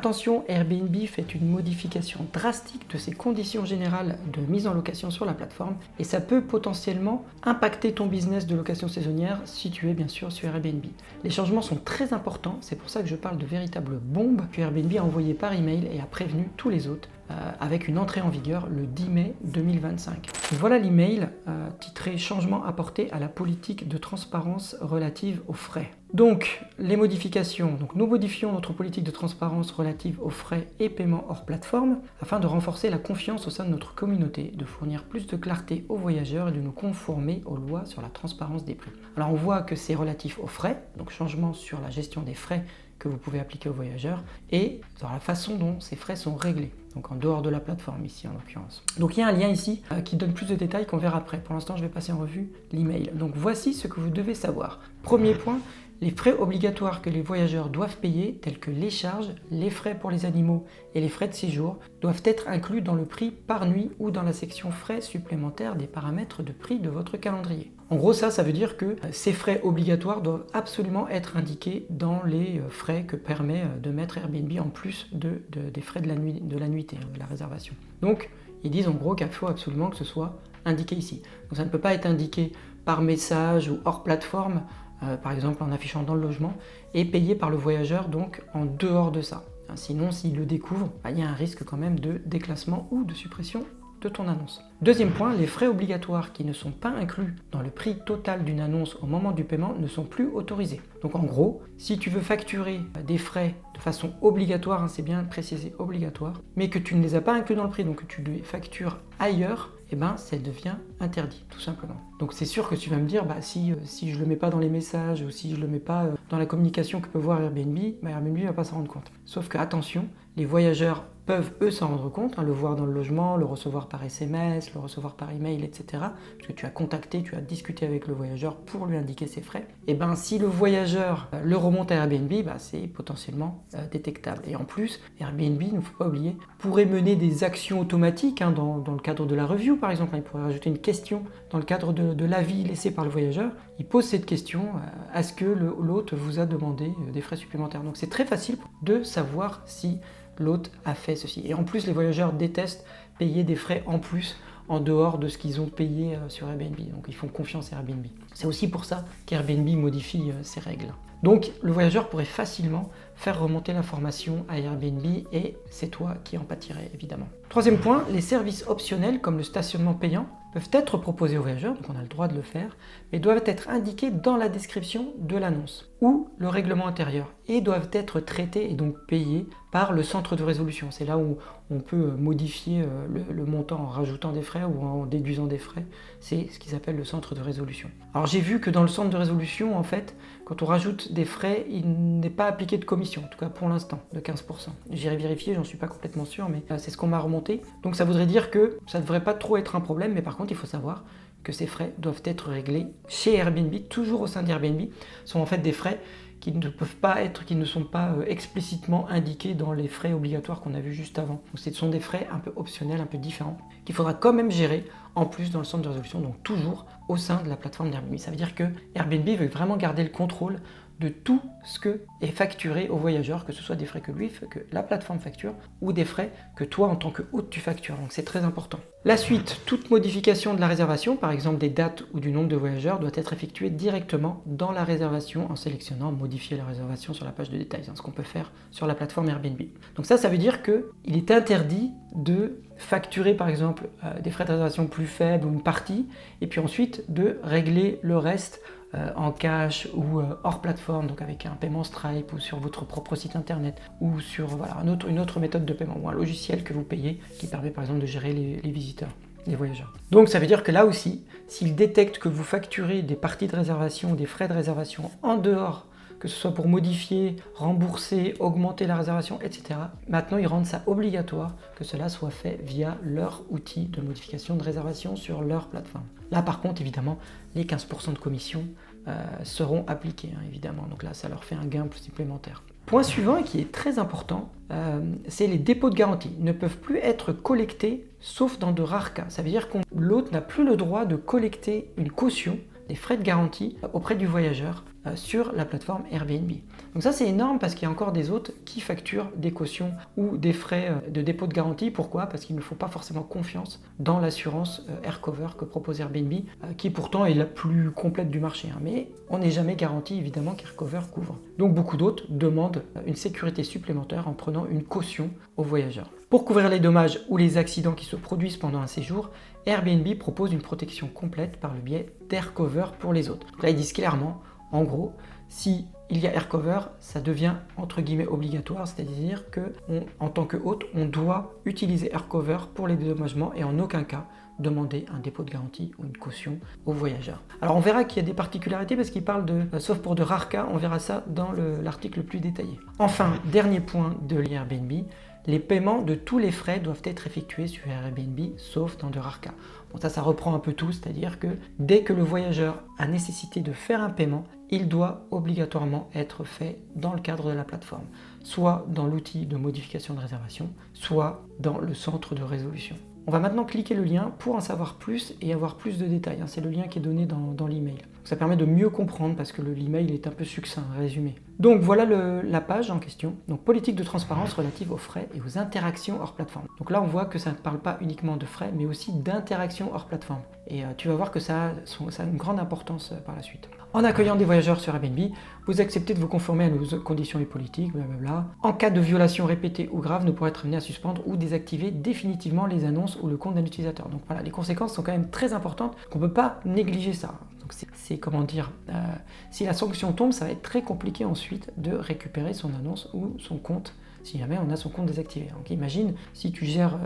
attention, Airbnb fait une modification drastique de ses conditions générales de mise en location sur la plateforme et ça peut potentiellement impacter ton business de location saisonnière si tu es bien sûr sur Airbnb. Les changements sont très importants, c'est pour ça que je parle de véritables bombes que Airbnb a envoyées par email et a prévenu tous les autres avec une entrée en vigueur le 10 mai 2025. Voilà l'email titré « Changements apportés à la politique de transparence relative aux frais ». Donc, les modifications. Donc, nous modifions notre politique de transparence relative aux frais et paiements hors plateforme afin de renforcer la confiance au sein de notre communauté, de fournir plus de clarté aux voyageurs et de nous conformer aux lois sur la transparence des prix. Alors, on voit que c'est relatif aux frais, donc changement sur la gestion des frais que vous pouvez appliquer aux voyageurs et dans la façon dont ces frais sont réglés, donc en dehors de la plateforme ici en l'occurrence. Donc il y a un lien ici qui donne plus de détails qu'on verra après. Pour l'instant je vais passer en revue l'email. Donc voici ce que vous devez savoir. Premier point, les frais obligatoires que les voyageurs doivent payer, tels que les charges, les frais pour les animaux et les frais de séjour, doivent être inclus dans le prix par nuit ou dans la section frais supplémentaires des paramètres de prix de votre calendrier. En gros, ça veut dire que ces frais obligatoires doivent absolument être indiqués dans les frais que permet de mettre Airbnb en plus des frais de la nuitée, de la réservation. Donc, ils disent en gros qu'il faut absolument que ce soit indiqué ici. Donc ça ne peut pas être indiqué par message ou hors plateforme, par exemple en affichant dans le logement, et payé par le voyageur donc en dehors de ça. Sinon, s'il le découvre, il y a un risque quand même de déclassement ou de suppression de ton annonce. Deuxième point, les frais obligatoires qui ne sont pas inclus dans le prix total d'une annonce au moment du paiement ne sont plus autorisés. Donc en gros, si tu veux facturer des frais de façon obligatoire, c'est bien précisé obligatoire, mais que tu ne les as pas inclus dans le prix, donc que tu les factures ailleurs, ça devient interdit, tout simplement. Donc c'est sûr que tu vas me dire, si je ne le mets pas dans les messages ou si je ne le mets pas dans la communication que peut voir Airbnb, Airbnb ne va pas s'en rendre compte. Sauf que attention, les voyageurs peuvent eux s'en rendre compte, le voir dans le logement, le recevoir par SMS, le recevoir par email, etc. Parce que tu as contacté, tu as discuté avec le voyageur pour lui indiquer ses frais. Et si le voyageur le remonte à Airbnb, c'est potentiellement détectable. Et en plus, Airbnb, il ne faut pas oublier, pourrait mener des actions automatiques dans le cadre de la review, par exemple. Il pourrait rajouter une question dans le cadre de l'avis laissé par le voyageur. Il pose cette question, est-ce que l'hôte vous a demandé des frais supplémentaires? Donc c'est très facile de savoir si l'hôte a fait ceci. Et en plus, les voyageurs détestent payer des frais en plus en dehors de ce qu'ils ont payé sur Airbnb. Donc ils font confiance à Airbnb. C'est aussi pour ça qu'Airbnb modifie ses règles. Donc le voyageur pourrait facilement faire remonter l'information à Airbnb et c'est toi qui en pâtirais évidemment. Troisième point, les services optionnels comme le stationnement payant peuvent être proposés aux voyageurs, donc on a le droit de le faire, mais doivent être indiqués dans la description de l'annonce ou le règlement intérieur et doivent être traités et donc payés par le centre de résolution. C'est là où on peut modifier le montant en rajoutant des frais ou en déduisant des frais. C'est ce qu'ils appellent le centre de résolution. Alors j'ai vu que dans le centre de résolution, en fait, quand on rajoute des frais, il n'est pas appliqué de commission, en tout cas pour l'instant, de 15%. J'irai vérifier, j'en suis pas complètement sûr, mais c'est ce qu'on m'a remonté. Donc ça voudrait dire que ça ne devrait pas trop être un problème, mais par contre, il faut savoir que ces frais doivent être réglés chez Airbnb, toujours au sein d'Airbnb. Ce sont en fait des frais qui ne peuvent pas être, qui ne sont pas explicitement indiqués dans les frais obligatoires qu'on a vus juste avant. Donc ce sont des frais un peu optionnels, un peu différents, qu'il faudra quand même gérer en plus dans le centre de résolution, donc toujours au sein de la plateforme d'Airbnb. Ça veut dire que Airbnb veut vraiment garder le contrôle de tout ce que est facturé aux voyageurs, que ce soit des frais que la plateforme facture ou des frais que toi en tant que hôte tu factures. Donc c'est très important. La suite, toute modification de la réservation, par exemple des dates ou du nombre de voyageurs, doit être effectuée directement dans la réservation en sélectionnant modifier la réservation sur la page de détails, ce qu'on peut faire sur la plateforme Airbnb. Donc ça veut dire qu'il est interdit de facturer par exemple des frais de réservation plus faibles ou une partie et puis ensuite de régler le reste en cash ou hors plateforme, donc avec un paiement Stripe ou sur votre propre site internet ou sur une autre méthode de paiement ou un logiciel que vous payez qui permet par exemple de gérer les visiteurs, les voyageurs. Donc ça veut dire que là aussi, s'il détecte que vous facturez des parties de réservation ou des frais de réservation en dehors, que ce soit pour modifier, rembourser, augmenter la réservation, etc. Maintenant, ils rendent ça obligatoire que cela soit fait via leur outil de modification de réservation sur leur plateforme. Là, par contre, évidemment, les 15% de commission seront appliqués, évidemment. Donc là, ça leur fait un gain supplémentaire. Point suivant, et qui est très important, c'est les dépôts de garantie. Ils ne peuvent plus être collectés, sauf dans de rares cas. Ça veut dire que l'hôte n'a plus le droit de collecter une caution, des frais de garantie auprès du voyageur sur la plateforme Airbnb. Donc ça c'est énorme parce qu'il y a encore des hôtes qui facturent des cautions ou des frais de dépôt de garantie. Pourquoi? Parce qu'ils ne font pas forcément confiance dans l'assurance AirCover que propose Airbnb, qui pourtant est la plus complète du marché. Mais on n'est jamais garanti évidemment qu'AirCover couvre. Donc beaucoup d'hôtes demandent une sécurité supplémentaire en prenant une caution aux voyageurs. Pour couvrir les dommages ou les accidents qui se produisent pendant un séjour, Airbnb propose une protection complète par le biais d'AirCover pour les hôtes. Donc là, ils disent clairement, en gros, si il y a AirCover, ça devient entre guillemets obligatoire, c'est-à-dire que en tant que hôte, on doit utiliser AirCover pour les dédommagements et en aucun cas demander un dépôt de garantie ou une caution aux voyageurs. Alors on verra qu'il y a des particularités parce qu'il parle sauf pour de rares cas, on verra ça dans l'article plus détaillé. Enfin, dernier point de l'Airbnb, les paiements de tous les frais doivent être effectués sur Airbnb, sauf dans de rares cas. Bon, ça reprend un peu tout, c'est-à-dire que dès que le voyageur a nécessité de faire un paiement, il doit obligatoirement être fait dans le cadre de la plateforme, soit dans l'outil de modification de réservation, soit dans le centre de résolution. On va maintenant cliquer le lien pour en savoir plus et avoir plus de détails. C'est le lien qui est donné dans l'email. Ça permet de mieux comprendre parce que l'email est un peu succinct, résumé. Donc voilà la page en question. Donc politique de transparence relative aux frais et aux interactions hors plateforme. Donc là on voit que ça ne parle pas uniquement de frais mais aussi d'interactions hors plateforme. Et tu vas voir que ça a une grande importance par la suite. En accueillant des voyageurs sur Airbnb, vous acceptez de vous conformer à nos conditions et politiques, blablabla. En cas de violation répétée ou grave, nous pourrons être amenés à suspendre ou désactiver définitivement les annonces ou le compte d'un utilisateur. Donc voilà, les conséquences sont quand même très importantes, qu'on ne peut pas négliger ça. Donc c'est comment dire, si la sanction tombe, ça va être très compliqué ensuite de récupérer son annonce ou son compte si jamais on a son compte désactivé. Donc imagine, si tu gères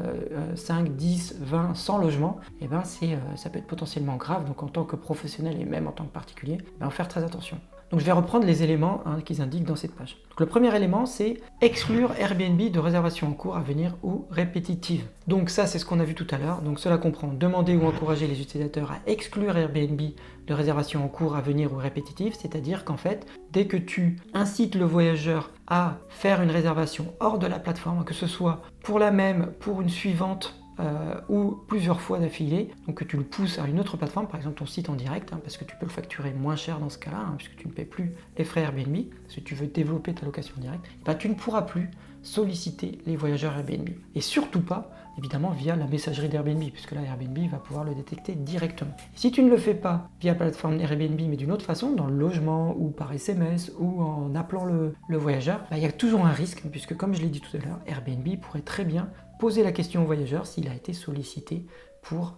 5, 10, 20, 100 logements, et ben ça peut être potentiellement grave. Donc en tant que professionnel et même en tant que particulier, il faut faire très attention. Donc je vais reprendre les éléments qu'ils indiquent dans cette page. Donc le premier élément, c'est exclure Airbnb de réservation en cours, à venir ou répétitive. Donc ça, c'est ce qu'on a vu tout à l'heure. Donc cela comprend demander ou encourager les utilisateurs à exclure Airbnb de réservation en cours, à venir ou répétitive, c'est-à-dire qu'en fait, dès que tu incites le voyageur à faire une réservation hors de la plateforme, que ce soit pour la même, pour une suivante, ou plusieurs fois d'affilée, donc que tu le pousses à une autre plateforme, par exemple ton site en direct, parce que tu peux le facturer moins cher dans ce cas-là, puisque tu ne paies plus les frais Airbnb, si tu veux développer ta location en direct, tu ne pourras plus solliciter les voyageurs Airbnb. Et surtout pas, évidemment, via la messagerie d'Airbnb, puisque là, Airbnb va pouvoir le détecter directement. Et si tu ne le fais pas via la plateforme Airbnb, mais d'une autre façon, dans le logement, ou par SMS, ou en appelant le voyageur, il y a toujours un risque, puisque comme je l'ai dit tout à l'heure, Airbnb pourrait très bien poser la question au voyageur s'il a été sollicité pour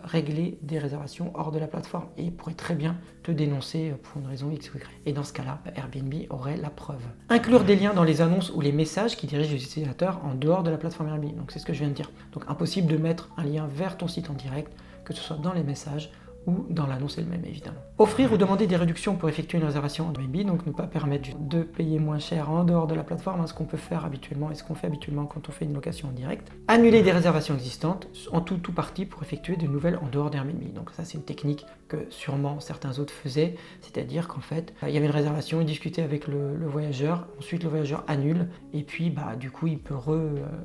régler des réservations hors de la plateforme et il pourrait très bien te dénoncer pour une raison X ou Y. Et dans ce cas-là, Airbnb aurait la preuve. Inclure des liens dans les annonces ou les messages qui dirigent les utilisateurs en dehors de la plateforme Airbnb. Donc c'est ce que je viens de dire. Donc impossible de mettre un lien vers ton site en direct, que ce soit dans les messages ou dans l'annonce elle-même évidemment. Offrir ou demander des réductions pour effectuer une réservation en Airbnb, donc ne pas permettre de payer moins cher en dehors de la plateforme, ce qu'on peut faire habituellement et ce qu'on fait habituellement quand on fait une location en direct. Annuler des réservations existantes, en tout ou partie, pour effectuer de nouvelles en dehors d'Airbnb. Donc ça c'est une technique que sûrement certains autres faisaient, c'est-à-dire qu'en fait, il y avait une réservation, il discutait avec le voyageur, ensuite le voyageur annule, et puis du coup il peut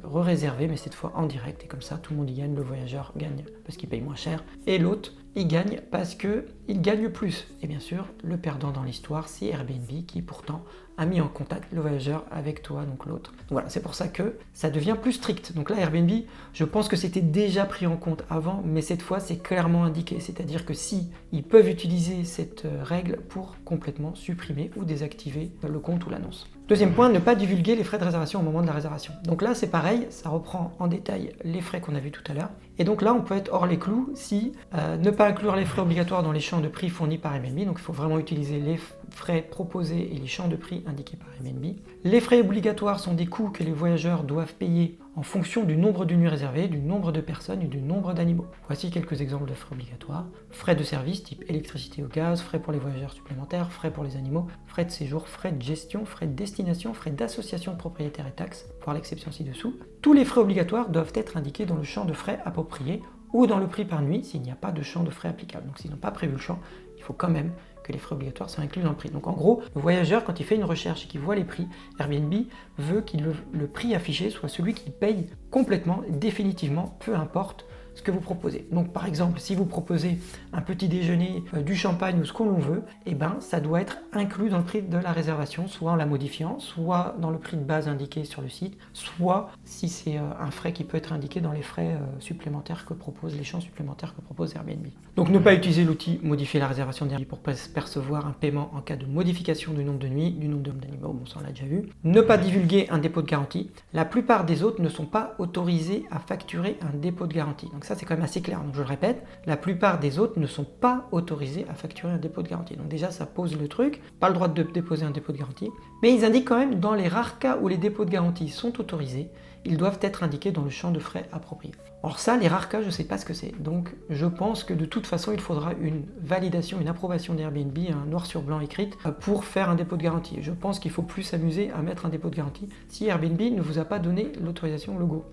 re-réserver, mais cette fois en direct, et comme ça tout le monde y gagne, le voyageur gagne parce qu'il paye moins cher, et l'autre il gagne parce qu'il gagne plus. Et bien sûr, le perdant dans l'histoire, c'est Airbnb qui pourtant a mis en contact le voyageur avec toi, donc l'autre. Donc voilà, c'est pour ça que ça devient plus strict. Donc là, Airbnb, je pense que c'était déjà pris en compte avant, mais cette fois, c'est clairement indiqué. C'est-à-dire que si ils peuvent utiliser cette règle pour complètement supprimer ou désactiver le compte ou l'annonce. Deuxième point, ne pas divulguer les frais de réservation au moment de la réservation. Donc là, c'est pareil, ça reprend en détail les frais qu'on a vus tout à l'heure. Et donc là, on peut être hors les clous si ne pas inclure les frais obligatoires dans les champs de prix fournis par Airbnb. Donc il faut vraiment utiliser les frais proposés et les champs de prix indiqués par Airbnb. Les frais obligatoires sont des coûts que les voyageurs doivent payer en fonction du nombre de nuits réservées, du nombre de personnes et du nombre d'animaux. Voici quelques exemples de frais obligatoires. Frais de service type électricité ou gaz, frais pour les voyageurs supplémentaires, frais pour les animaux, frais de séjour, frais de gestion, frais de destination, frais d'association de propriétaires et taxes, voir l'exception ci-dessous. Tous les frais obligatoires doivent être indiqués dans le champ de frais approprié ou dans le prix par nuit s'il n'y a pas de champ de frais applicable. Donc s'ils n'ont pas prévu le champ, il faut quand même que les frais obligatoires soient inclus dans le prix. Donc en gros, le voyageur, quand il fait une recherche et qu'il voit les prix, Airbnb veut que le prix affiché soit celui qu'il paye complètement, définitivement, peu importe ce que vous proposez. Donc par exemple, si vous proposez un petit déjeuner, du champagne ou ce qu'on veut, et ben ça doit être inclus dans le prix de la réservation, soit en la modifiant, soit dans le prix de base indiqué sur le site, soit si c'est un frais qui peut être indiqué dans les frais supplémentaires que propose, les champs supplémentaires que propose Airbnb. Donc ne pas utiliser l'outil modifier la réservation d'Airbnb pour percevoir un paiement en cas de modification du nombre de nuits, du nombre d'animaux, bon ça on l'a déjà vu. Ne pas divulguer un dépôt de garantie. La plupart des hôtes ne sont pas autorisés à facturer un dépôt de garantie. Donc ça c'est quand même assez clair. Donc je le répète, la plupart des hôtes ne sont pas autorisés à facturer un dépôt de garantie. Donc déjà ça pose le truc, pas le droit de déposer un dépôt de garantie. Mais ils indiquent quand même dans les rares cas où les dépôts de garantie sont autorisés, ils doivent être indiqués dans le champ de frais approprié. Or ça, les rares cas, je ne sais pas ce que c'est. Donc je pense que de toute façon, il faudra une validation, une approbation d'Airbnb, un noir sur blanc écrite, pour faire un dépôt de garantie. Je pense qu'il ne faut plus s'amuser à mettre un dépôt de garantie si Airbnb ne vous a pas donné l'autorisation logo.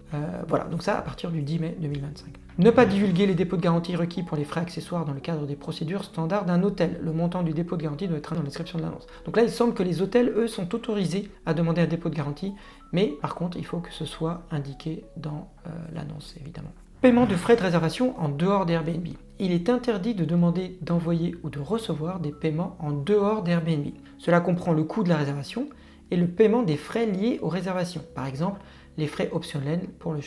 Voilà, donc ça à partir du 10 mai 2025. Ne pas divulguer les dépôts de garantie requis pour les frais accessoires dans le cadre des procédures standards d'un hôtel. Le montant du dépôt de garantie doit être dans la description de l'annonce. Donc là, il semble que les hôtels, eux, sont autorisés à demander un dépôt de garantie, mais par contre, il faut que ce soit indiqué dans l'annonce, évidemment. Paiement de frais de réservation en dehors d'Airbnb. Il est interdit de demander, d'envoyer ou de recevoir des paiements en dehors d'Airbnb. Cela comprend le coût de la réservation et le paiement des frais liés aux réservations. Par exemple, les frais optionnels pour le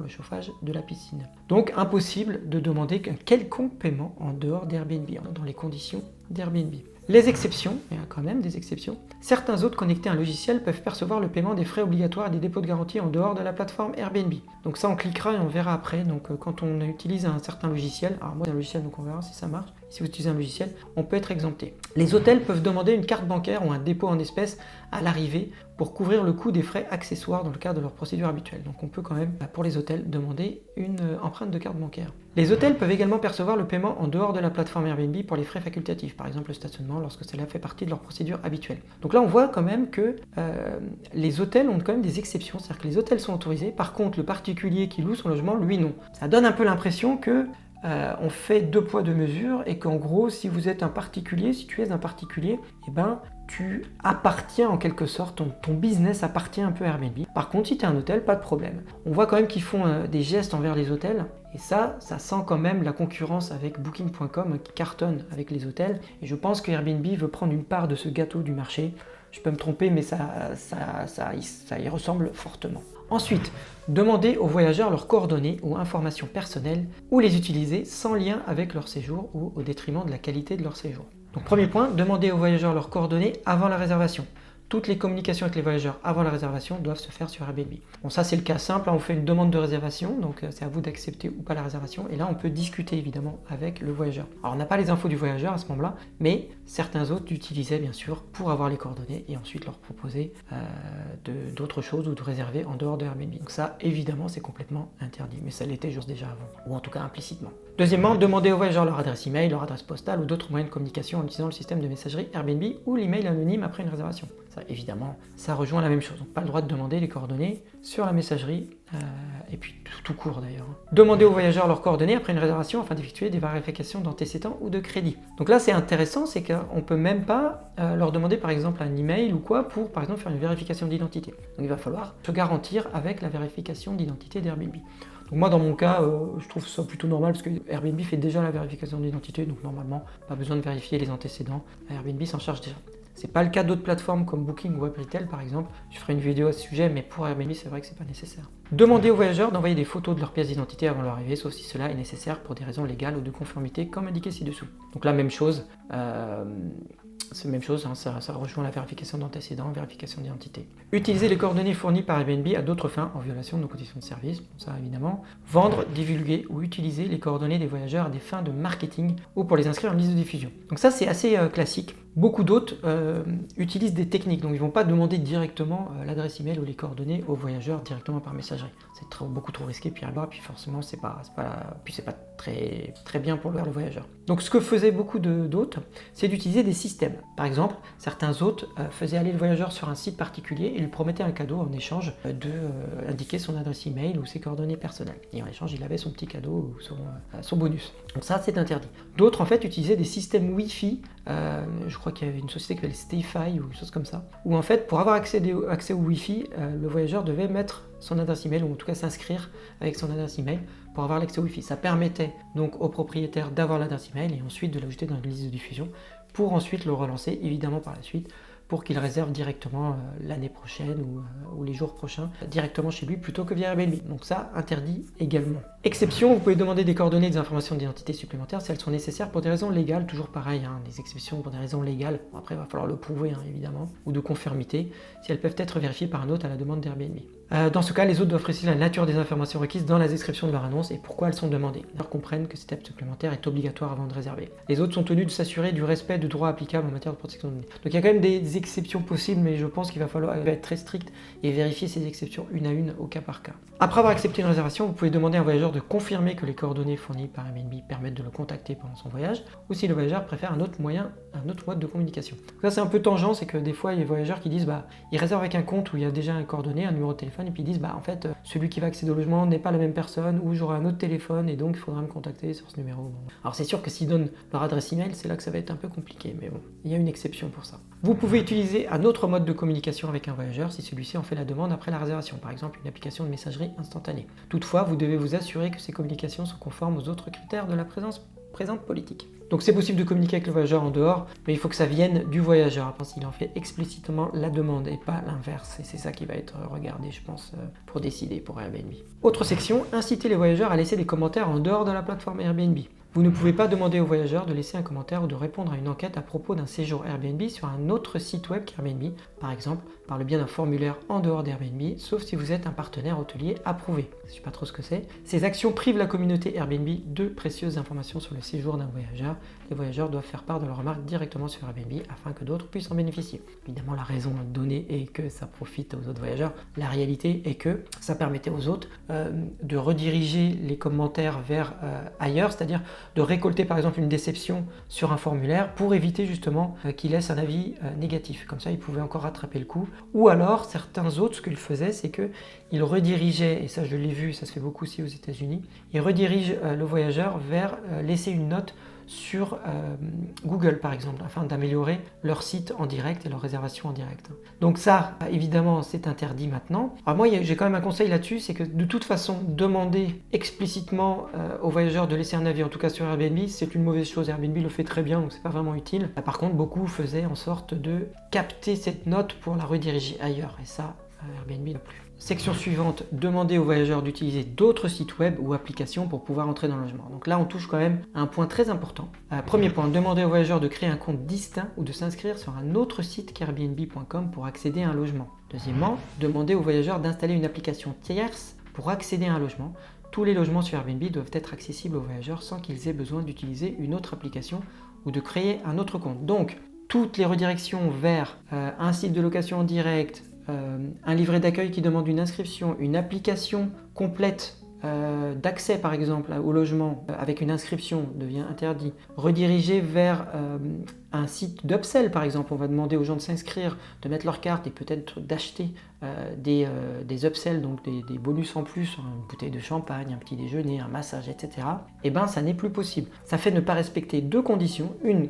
chauffage de la piscine. Donc impossible de demander qu'un quelconque paiement en dehors d'Airbnb, dans les conditions d'Airbnb. Les exceptions, il y a quand même des exceptions. Certains hôtes connectés à un logiciel peuvent percevoir le paiement des frais obligatoires et des dépôts de garantie en dehors de la plateforme Airbnb. Donc ça on cliquera et on verra après. Donc quand on utilise un certain logiciel, alors moi c'est un logiciel donc on verra si ça marche. Si vous utilisez un logiciel, on peut être exempté. Les hôtels peuvent demander une carte bancaire ou un dépôt en espèces à l'arrivée pour couvrir le coût des frais accessoires dans le cadre de leur procédure habituelle. Donc on peut quand même, pour les hôtels, demander une empreinte de carte bancaire. Les hôtels peuvent également percevoir le paiement en dehors de la plateforme Airbnb pour les frais facultatifs, par exemple le stationnement lorsque cela fait partie de leur procédure habituelle. Donc là on voit quand même que les hôtels ont quand même des exceptions, c'est-à-dire que les hôtels sont autorisés, par contre le particulier qui loue son logement, lui non. Ça donne un peu l'impression que on fait deux poids deux mesures et qu'en gros si vous êtes un particulier, si tu es un particulier, eh ben tu appartiens en quelque sorte, ton business appartient un peu à Airbnb. Par contre si tu es un hôtel, pas de problème. On voit quand même qu'ils font des gestes envers les hôtels et ça sent quand même la concurrence avec Booking.com qui cartonne avec les hôtels et je pense que Airbnb veut prendre une part de ce gâteau du marché. Je peux me tromper mais ça y ressemble fortement. Ensuite, demandez aux voyageurs leurs coordonnées ou informations personnelles ou les utiliser sans lien avec leur séjour ou au détriment de la qualité de leur séjour. Donc premier point, demandez aux voyageurs leurs coordonnées avant la réservation. Toutes les communications avec les voyageurs avant la réservation doivent se faire sur Airbnb. Bon ça c'est le cas simple, on fait une demande de réservation, donc c'est à vous d'accepter ou pas la réservation, et là on peut discuter évidemment avec le voyageur. Alors on n'a pas les infos du voyageur à ce moment-là, mais certains autres l'utilisaient bien sûr pour avoir les coordonnées et ensuite leur proposer d'autres choses ou de réserver en dehors de Airbnb. Donc ça évidemment c'est complètement interdit, mais ça l'était juste déjà avant, ou en tout cas implicitement. Deuxièmement, demandez aux voyageurs leur adresse email, leur adresse postale ou d'autres moyens de communication en utilisant le système de messagerie Airbnb ou l'email anonyme après une réservation. Ça, évidemment, ça rejoint la même chose. Donc pas le droit de demander les coordonnées sur la messagerie, et puis tout court d'ailleurs. Demandez aux voyageurs leurs coordonnées après une réservation afin d'effectuer des vérifications d'antécédents ou de crédit. Donc là c'est intéressant, c'est qu'on ne peut même pas leur demander par exemple un email ou quoi pour par exemple faire une vérification d'identité. Donc il va falloir se garantir avec la vérification d'identité d'Airbnb. Donc moi dans mon cas, je trouve ça plutôt normal parce que Airbnb fait déjà la vérification d'identité, donc normalement pas besoin de vérifier les antécédents, Airbnb s'en charge déjà. C'est pas le cas d'autres plateformes comme Booking ou WebRetail par exemple, je ferai une vidéo à ce sujet, mais pour Airbnb c'est vrai que c'est pas nécessaire. Demandez aux voyageurs d'envoyer des photos de leur pièce d'identité avant leur arrivée, sauf si cela est nécessaire pour des raisons légales ou de conformité comme indiqué ci-dessous. Donc la même chose, c'est la même chose, hein, ça rejoint la vérification d'antécédents, vérification d'identité. Utiliser les coordonnées fournies par Airbnb à d'autres fins, en violation de nos conditions de service, bon, ça évidemment. Vendre, divulguer ou utiliser les coordonnées des voyageurs à des fins de marketing ou pour les inscrire en liste de diffusion. Donc ça c'est assez classique. Beaucoup d'autres utilisent des techniques, donc ils ne vont pas demander directement l'adresse email ou les coordonnées aux voyageurs directement par messagerie. C'est beaucoup trop risqué, puis forcément c'est pas très bien pour le voyageur. Donc ce que faisaient beaucoup d'hôtes, c'est d'utiliser des systèmes. Par exemple, certains hôtes faisaient aller le voyageur sur un site particulier et lui promettaient un cadeau en échange d'indiquer son adresse email ou ses coordonnées personnelles. Et en échange, il avait son petit cadeau ou son bonus. Donc ça, c'est interdit. D'autres, en fait, utilisaient des systèmes Wi-Fi, je crois crois qu'il y avait une société qui s'appelle Stayfy ou une chose comme ça, où en fait pour avoir accès au Wi-Fi, le voyageur devait mettre son adresse email, ou en tout cas s'inscrire avec son adresse email pour avoir l'accès au Wi-Fi. Ça permettait donc au propriétaire d'avoir l'adresse email et ensuite de l'ajouter dans une liste de diffusion pour ensuite le relancer évidemment par la suite pour qu'il réserve directement l'année prochaine ou les jours prochains directement chez lui plutôt que via Airbnb. Donc ça, interdit également. Exception, vous pouvez demander des coordonnées et des informations d'identité supplémentaires si elles sont nécessaires pour des raisons légales, toujours pareil, des exceptions pour des raisons légales, bon, après il va falloir le prouver évidemment, ou de conformité, si elles peuvent être vérifiées par un hôte à la demande d'Airbnb. Dans ce cas, les hôtes doivent préciser la nature des informations requises dans la description de leur annonce et pourquoi elles sont demandées. Ils comprennent que cette étape supplémentaire est obligatoire avant de réserver. Les hôtes sont tenus de s'assurer du respect de droits applicables en matière de protection de données. Donc il y a quand même des exceptions possibles, mais je pense qu'il va falloir être très strict et vérifier ces exceptions une à une au cas par cas. Après avoir accepté une réservation, vous pouvez demander à un voyageur de confirmer que les coordonnées fournies par Airbnb permettent de le contacter pendant son voyage, ou si le voyageur préfère un autre mode de communication. Donc ça c'est un peu tangent, c'est que des fois il y a des voyageurs qui disent ils réservent avec un compte où il y a déjà un coordonné, un numéro de téléphone, et puis ils disent en fait celui qui va accéder au logement n'est pas la même personne, ou j'aurai un autre téléphone et donc il faudra me contacter sur ce numéro. Alors c'est sûr que s'ils donnent leur adresse email, c'est là que ça va être un peu compliqué, mais bon, il y a une exception pour ça. Vous pouvez utiliser un autre mode de communication avec un voyageur si celui-ci en fait la demande après la réservation, par exemple une application de messagerie instantanée. Toutefois, vous devez vous assurer que ces communications sont conformes aux autres critères de la présente politique. Donc c'est possible de communiquer avec le voyageur en dehors, mais il faut que ça vienne du voyageur, s'il en fait explicitement la demande et pas l'inverse. Et c'est ça qui va être regardé, je pense, pour décider pour Airbnb. Autre section, inciter les voyageurs à laisser des commentaires en dehors de la plateforme Airbnb. Vous ne pouvez pas demander aux voyageurs de laisser un commentaire ou de répondre à une enquête à propos d'un séjour Airbnb sur un autre site web qu'Airbnb, par exemple par le biais d'un formulaire en dehors d'Airbnb, sauf si vous êtes un partenaire hôtelier approuvé. Je ne sais pas trop ce que c'est. Ces actions privent la communauté Airbnb de précieuses informations sur le séjour d'un voyageur. Les voyageurs doivent faire part de leurs remarques directement sur Airbnb afin que d'autres puissent en bénéficier. Évidemment, la raison donnée est que ça profite aux autres voyageurs. La réalité est que ça permettait aux autres de rediriger les commentaires vers ailleurs, c'est-à-dire de récolter par exemple une déception sur un formulaire pour éviter justement qu'il laisse un avis négatif. Comme ça, ils pouvaient encore rattraper le coup. Ou alors, certains autres, ce qu'ils faisaient, c'est qu'ils redirigeaient, et ça je l'ai vu, ça se fait beaucoup aussi aux États-Unis, ils redirigent le voyageur vers laisser une note sur Google par exemple, afin d'améliorer leur site en direct et leur réservation en direct. Donc ça, évidemment, c'est interdit maintenant. Alors moi, j'ai quand même un conseil là-dessus, c'est que de toute façon, demander explicitement aux voyageurs de laisser un avis, en tout cas sur Airbnb, c'est une mauvaise chose. Airbnb le fait très bien, donc c'est pas vraiment utile. Par contre, beaucoup faisaient en sorte de capter cette note pour la rediriger ailleurs, et ça, Airbnb n'a plus. Section suivante, demander aux voyageurs d'utiliser d'autres sites web ou applications pour pouvoir entrer dans le logement. Donc là, on touche quand même à un point très important. Premier point, demander aux voyageurs de créer un compte distinct ou de s'inscrire sur un autre site qu'airbnb.com pour accéder à un logement. Deuxièmement, demander aux voyageurs d'installer une application tierce pour accéder à un logement. Tous les logements sur Airbnb doivent être accessibles aux voyageurs sans qu'ils aient besoin d'utiliser une autre application ou de créer un autre compte. Donc, toutes les redirections vers un site de location en direct, un livret d'accueil qui demande une inscription, une application complète d'accès par exemple au logement avec une inscription devient interdit. Rediriger vers un site d'upsell par exemple, on va demander aux gens de s'inscrire, de mettre leur carte et peut-être d'acheter des upsells, donc des bonus en plus, une bouteille de champagne, un petit déjeuner, un massage, etc. Et ben ça n'est plus possible. Ça fait ne pas respecter deux conditions. Une,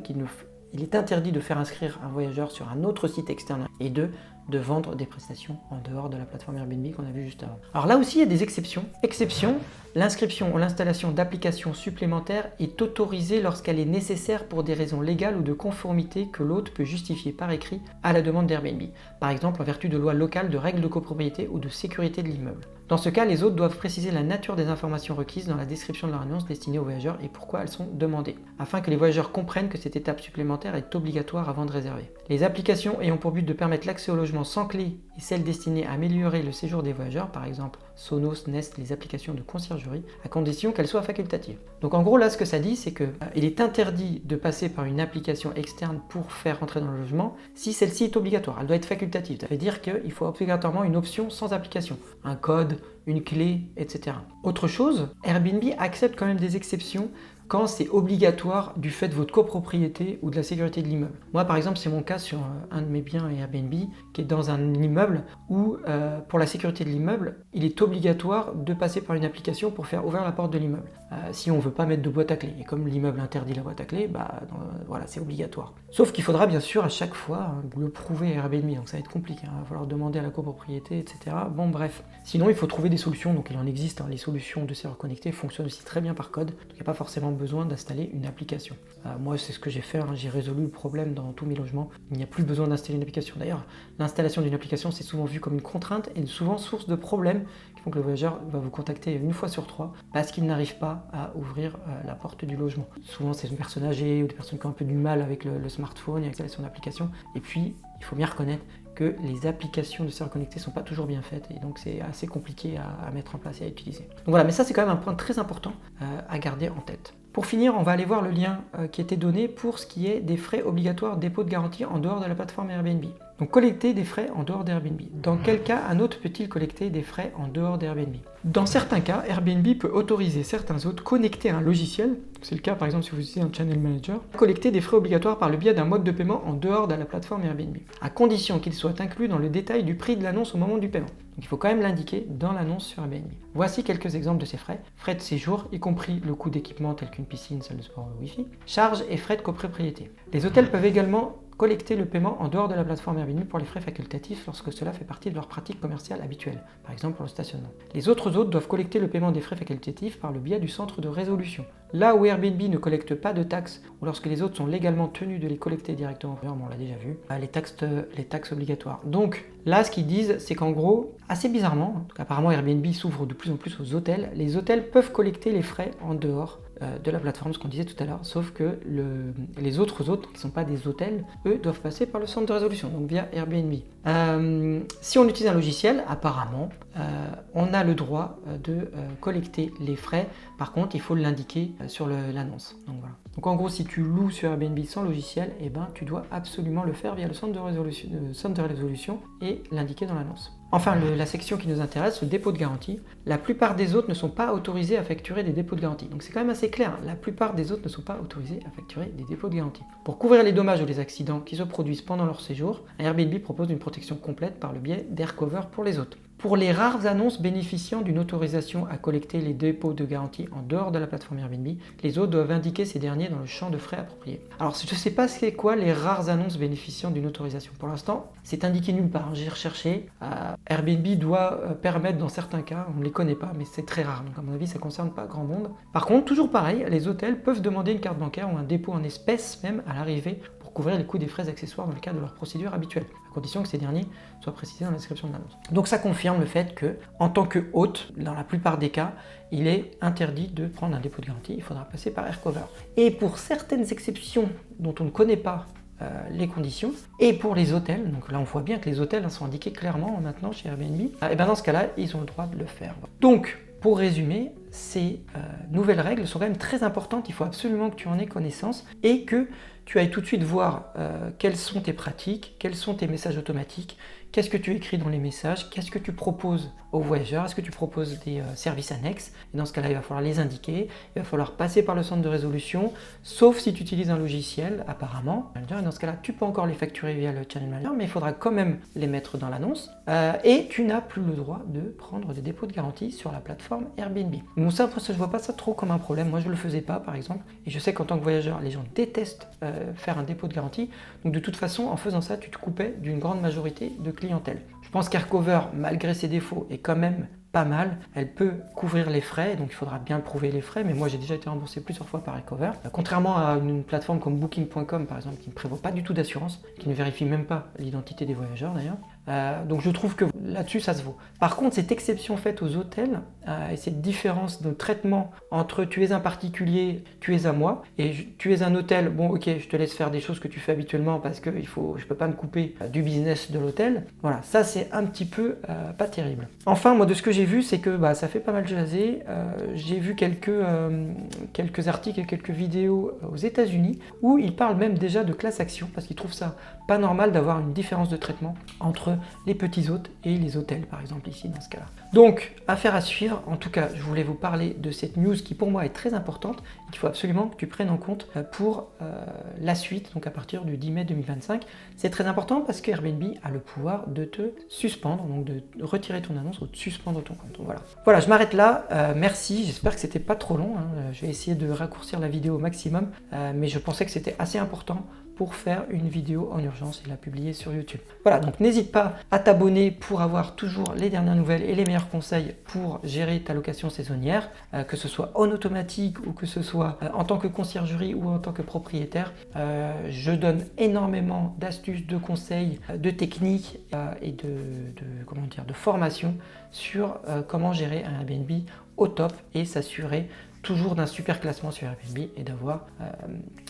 il est interdit de faire inscrire un voyageur sur un autre site externe, et deux, de vendre des prestations en dehors de la plateforme Airbnb qu'on a vu juste avant. Alors là aussi, il y a des exceptions. Exception, l'inscription ou l'installation d'applications supplémentaires est autorisée lorsqu'elle est nécessaire pour des raisons légales ou de conformité que l'hôte peut justifier par écrit à la demande d'Airbnb. Par exemple, en vertu de lois locales, de règles de copropriété ou de sécurité de l'immeuble. Dans ce cas, les hôtes doivent préciser la nature des informations requises dans la description de leur annonce destinée aux voyageurs et pourquoi elles sont demandées, afin que les voyageurs comprennent que cette étape supplémentaire est obligatoire avant de réserver. Les applications ayant pour but de permettre l'accès au logement sans clé et celles destinées à améliorer le séjour des voyageurs, par exemple Sonos, Nest, les applications de conciergerie, à condition qu'elles soient facultatives. Donc en gros là ce que ça dit c'est qu'il est interdit de passer par une application externe pour faire rentrer dans le logement si celle-ci est obligatoire, elle doit être facultative. Ça veut dire qu'il faut obligatoirement une option sans application, un code, une clé, etc. Autre chose, Airbnb accepte quand même des exceptions quand c'est obligatoire du fait de votre copropriété ou de la sécurité de l'immeuble. Moi par exemple c'est mon cas sur un de mes biens Airbnb qui est dans un immeuble où pour la sécurité de l'immeuble il est obligatoire de passer par une application pour faire ouvrir la porte de l'immeuble. Si on ne veut pas mettre de boîte à clé, et comme l'immeuble interdit la boîte à clé, voilà, c'est obligatoire. Sauf qu'il faudra bien sûr à chaque fois le prouver à Airbnb, donc ça va être compliqué, il va falloir demander à la copropriété, etc. Bon bref, sinon il faut trouver des solutions, donc il en existe, les solutions de serveurs connectés fonctionnent aussi très bien par code, donc il n'y a pas forcément besoin d'installer une application. Moi c'est ce que j'ai fait, j'ai résolu le problème dans tous mes logements, il n'y a plus besoin d'installer une application. D'ailleurs, l'installation d'une application c'est souvent vu comme une contrainte et souvent source de problèmes qui font que le voyageur va vous contacter une fois sur 3 parce qu'il n'arrive pas à ouvrir la porte du logement. Souvent c'est une personne âgée ou des personnes qui ont un peu du mal avec le smartphone et l'installation d'applications. Et puis il faut bien reconnaître que les applications de serveurs connectés ne sont pas toujours bien faites et donc c'est assez compliqué à mettre en place et à utiliser. Donc voilà, mais ça c'est quand même un point très important à garder en tête. Pour finir, on va aller voir le lien qui était donné pour ce qui est des frais obligatoires dépôt de garantie en dehors de la plateforme Airbnb. Donc collecter des frais en dehors d'Airbnb. Dans quel cas un hôte peut-il collecter des frais en dehors d'Airbnb? Dans certains cas, Airbnb peut autoriser certains hôtes connectés à un logiciel, c'est le cas par exemple si vous utilisez un channel manager, à collecter des frais obligatoires par le biais d'un mode de paiement en dehors de la plateforme Airbnb, à condition qu'il soit inclus dans le détail du prix de l'annonce au moment du paiement. Donc il faut quand même l'indiquer dans l'annonce sur Airbnb. Voici quelques exemples de ces frais. Frais de séjour, y compris le coût d'équipement tel qu'une piscine, salle de sport ou Wi-Fi. Charges et frais de copropriété. Les hôtels peuvent également collecter le paiement en dehors de la plateforme Airbnb pour les frais facultatifs lorsque cela fait partie de leur pratique commerciale habituelle, par exemple pour le stationnement. Les autres hôtes doivent collecter le paiement des frais facultatifs par le biais du centre de résolution. Là où Airbnb ne collecte pas de taxes, ou lorsque les hôtes sont légalement tenus de les collecter directement, on l'a déjà vu, les taxes obligatoires. Donc là, ce qu'ils disent, c'est qu'en gros, assez bizarrement, apparemment Airbnb s'ouvre de plus en plus aux hôtels, les hôtels peuvent collecter les frais en dehors de la plateforme, ce qu'on disait tout à l'heure, sauf que les autres hôtes, qui ne sont pas des hôtels, eux, doivent passer par le centre de résolution, donc via Airbnb. Si on utilise un logiciel, apparemment, on a le droit de collecter les frais. Par contre, il faut l'indiquer sur l'annonce. Donc, voilà. Donc en gros, si tu loues sur Airbnb sans logiciel, tu dois absolument le faire via le centre de résolution et l'indiquer dans l'annonce. Enfin, la section qui nous intéresse, le dépôt de garantie. La plupart des hôtes ne sont pas autorisés à facturer des dépôts de garantie. Donc c'est quand même assez clair, la plupart des hôtes ne sont pas autorisés à facturer des dépôts de garantie. Pour couvrir les dommages ou les accidents qui se produisent pendant leur séjour, Airbnb propose une protection complète par le biais d'AirCover pour les hôtes. Pour les rares annonces bénéficiant d'une autorisation à collecter les dépôts de garantie en dehors de la plateforme Airbnb, les hôtes doivent indiquer ces derniers dans le champ de frais approprié. Alors je ne sais pas c'est quoi les rares annonces bénéficiant d'une autorisation. Pour l'instant, c'est indiqué nulle part. J'ai recherché. Airbnb doit permettre dans certains cas, on ne les connaît pas, mais c'est très rare. Donc à mon avis, ça ne concerne pas grand monde. Par contre, toujours pareil, les hôtels peuvent demander une carte bancaire ou un dépôt en espèces même à l'arrivée pour couvrir les coûts des frais accessoires dans le cadre de leur procédure habituelle, à condition que ces derniers soient précisés dans la description de l'annonce. Donc ça confirme le fait que, en tant que hôte, dans la plupart des cas, il est interdit de prendre un dépôt de garantie, il faudra passer par AirCover. Et pour certaines exceptions dont on ne connaît pas les conditions, et pour les hôtels, donc là on voit bien que les hôtels sont indiqués clairement maintenant chez Airbnb, et bien dans ce cas-là, ils ont le droit de le faire. Donc, pour résumer, ces nouvelles règles sont quand même très importantes, il faut absolument que tu en aies connaissance et que tu ailles tout de suite voir quelles sont tes pratiques, quels sont tes messages automatiques, qu'est-ce que tu écris dans les messages, qu'est-ce que tu proposes aux voyageurs, est-ce que tu proposes des services annexes, et dans ce cas-là, il va falloir les indiquer, il va falloir passer par le centre de résolution, sauf si tu utilises un logiciel, apparemment, et dans ce cas-là, tu peux encore les facturer via le Channel Manager, mais il faudra quand même les mettre dans l'annonce, et tu n'as plus le droit de prendre des dépôts de garantie sur la plateforme Airbnb. Donc ça, je ne vois pas ça trop comme un problème, moi je ne le faisais pas par exemple, et je sais qu'en tant que voyageur, les gens détestent faire un dépôt de garantie, donc de toute façon, en faisant ça, tu te coupais d'une grande majorité de clientèle. Je pense qu'AirCover, malgré ses défauts, est quand même pas mal. Elle peut couvrir les frais, donc il faudra bien prouver les frais, mais moi j'ai déjà été remboursé plusieurs fois par AirCover. Contrairement à une plateforme comme Booking.com par exemple, qui ne prévoit pas du tout d'assurance, qui ne vérifie même pas l'identité des voyageurs d'ailleurs. Donc je trouve que là-dessus ça se vaut. Par contre, cette exception faite aux hôtels et cette différence de traitement entre tu es un particulier, tu es à moi, et tu es un hôtel, bon ok, je te laisse faire des choses que tu fais habituellement parce que je peux pas me couper du business de l'hôtel. Voilà, ça c'est un petit peu pas terrible. Enfin, moi de ce que j'ai vu, c'est que ça fait pas mal jaser. J'ai vu quelques articles et quelques vidéos aux États-Unis où ils parlent même déjà de class action parce qu'ils trouvent ça pas normal d'avoir une différence de traitement entre les petits hôtes et les hôtels, par exemple, ici, dans ce cas-là. Donc, affaire à suivre. En tout cas, je voulais vous parler de cette news qui, pour moi, est très importante et qu'il faut absolument que tu prennes en compte pour la suite, donc à partir du 10 mai 2025. C'est très important parce que Airbnb a le pouvoir de te suspendre, donc de retirer ton annonce ou de suspendre ton compte. Donc voilà, je m'arrête là. Merci, j'espère que c'était pas trop long. Je vais essayer de raccourcir la vidéo au maximum, mais je pensais que c'était assez important pour faire une vidéo en urgence et la publier sur YouTube. Voilà, donc n'hésite pas à t'abonner pour avoir toujours les dernières nouvelles et les meilleurs conseils pour gérer ta location saisonnière, que ce soit en automatique ou que ce soit en tant que conciergerie ou en tant que propriétaire. Je donne énormément d'astuces, de conseils, de techniques et de formation sur comment gérer un Airbnb au top et s'assurer toujours d'un super classement sur Airbnb et d'avoir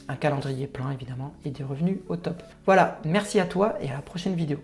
un calendrier plein évidemment et des revenus au top. Voilà, merci à toi et à la prochaine vidéo.